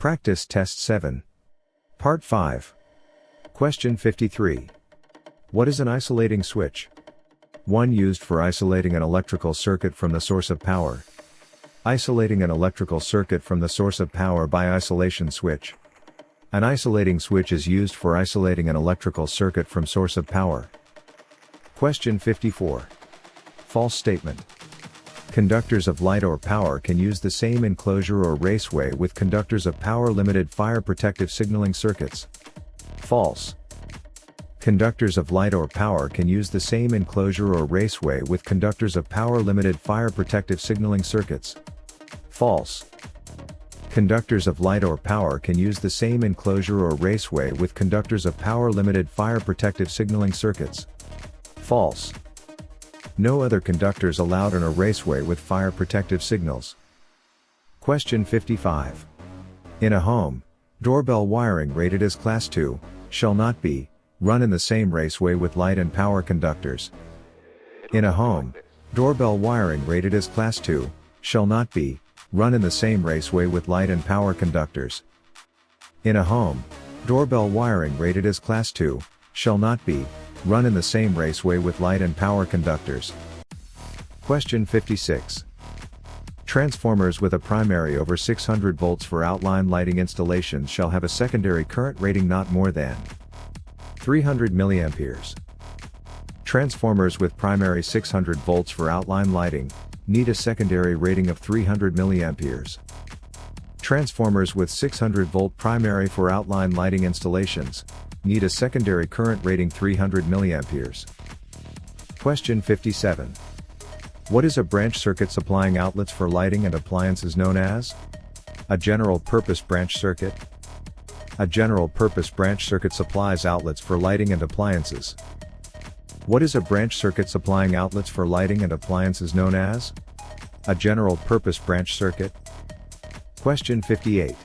Practice Test 7. Part 5. Question 53. What is an isolating switch? 1. Used for isolating an electrical circuit from the source of power. Isolating an electrical circuit from the source of power by isolation switch. An isolating switch is used for isolating an electrical circuit from source of power. Question 54. False statement. Conductors of light or power can use the same enclosure or raceway with conductors of power limited fire protective signaling circuits. False. Conductors of light or power can use the same enclosure or raceway with conductors of power limited fire protective signaling circuits. False. Conductors of light or power can use the same enclosure or raceway with conductors of power limited fire protective signaling circuits. False. No other conductors allowed in a raceway with fire protective signals. Question 55. In a home, doorbell wiring rated as Class 2, shall not be, run in the same raceway with light and power conductors. In a home, doorbell wiring rated as Class 2, shall not be, run in the same raceway with light and power conductors. In a home, doorbell wiring rated as Class 2, shall not be, run in the same raceway with light and power conductors. Question 56. Transformers with a primary over 600 volts for outline lighting installations shall have a secondary current rating not more than 300 mA. Transformers with primary 600 volts for outline lighting need a secondary rating of 300 mA. Transformers with 600 volt primary for outline lighting installations need a secondary current rating 300 mA. Question 57. What is a branch circuit supplying outlets for lighting and appliances known as? A general-purpose branch circuit. A general-purpose branch circuit supplies outlets for lighting and appliances. What is a branch circuit supplying outlets for lighting and appliances known as? A general-purpose branch circuit. Question 58.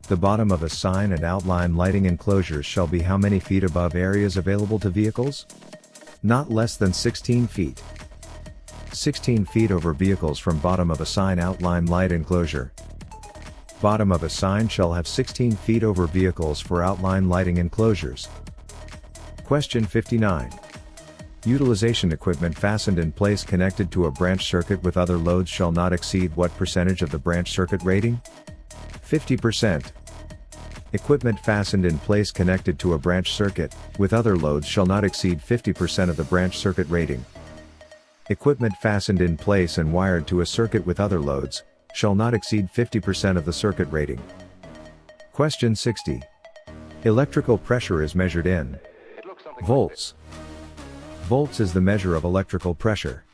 The bottom of a sign and outline lighting enclosures shall be how many feet above areas available to vehicles? Not less than 16 feet. 16 feet over vehicles from bottom of a sign outline light enclosure. Bottom of a sign shall have 16 feet over vehicles for outline lighting enclosures. Question 59. Utilization equipment fastened in place connected to a branch circuit with other loads shall not exceed what percentage of the branch circuit rating? 50%. Equipment fastened in place connected to a branch circuit with other loads shall not exceed 50% of the branch circuit rating. Equipment fastened in place and wired to a circuit with other loads shall not exceed 50% of the circuit rating. Question 60. Electrical pressure is measured in volts. Volts is the measure of electrical pressure.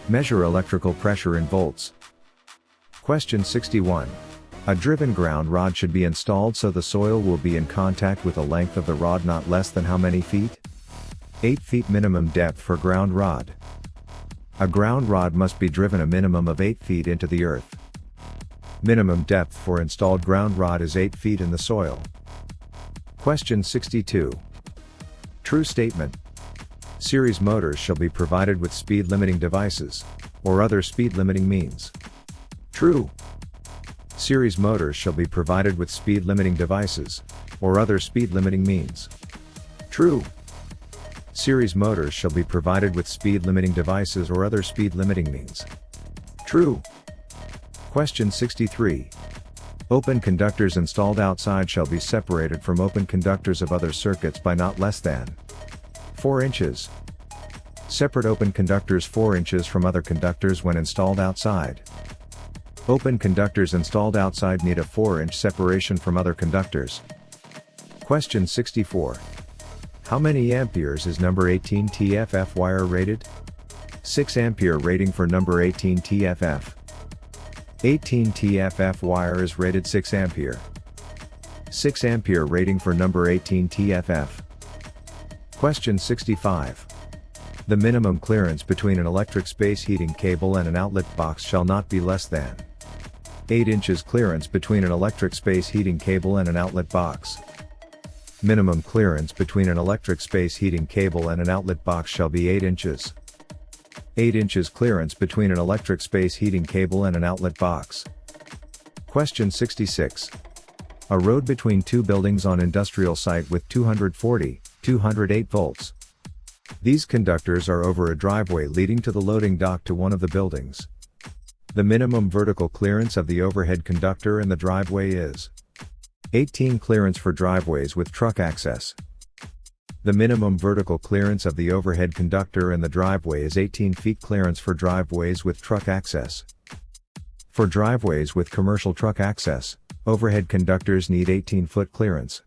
Measure electrical pressure in volts. Question 61. A driven ground rod should be installed so the soil will be in contact with a length of the rod not less than how many feet? 8 feet minimum depth for ground rod. A ground rod must be driven a minimum of 8 feet into the earth. Minimum depth for installed ground rod is 8 feet in the soil. Question 62. True statement. Series motors shall be provided with speed limiting devices, or other speed limiting means. True. Series motors shall be provided with speed limiting devices, or other speed limiting means. True. Series motors shall be provided with speed limiting devices or other speed limiting means. True. Question 63. Open conductors installed outside shall be separated from open conductors of other circuits by not less than 4 inches. Separate open conductors 4 inches from other conductors when installed outside. Open conductors installed outside need a 4-inch separation from other conductors. Question 64. How many amperes is number 18 TFF wire rated? 6 ampere rating for number 18 TFF. 18 TFF wire is rated 6 ampere. 6 ampere rating for number 18 TFF. Question 65. The minimum clearance between an electric space heating cable and an outlet box shall not be less than 8 inches clearance between an electric space heating cable and an outlet box. Minimum clearance between an electric space heating cable and an outlet box shall be 8 inches. 8 inches clearance between an electric space heating cable and an outlet box. Question 66. A road between two buildings on industrial site with 208 volts. These conductors are over a driveway leading to the loading dock to one of the buildings. The minimum vertical clearance of the overhead conductor and the driveway is 18 clearance for driveways with truck access. The minimum vertical clearance of the overhead conductor and the driveway is 18 feet clearance for driveways with truck access. For driveways with commercial truck access, overhead conductors need 18-foot clearance.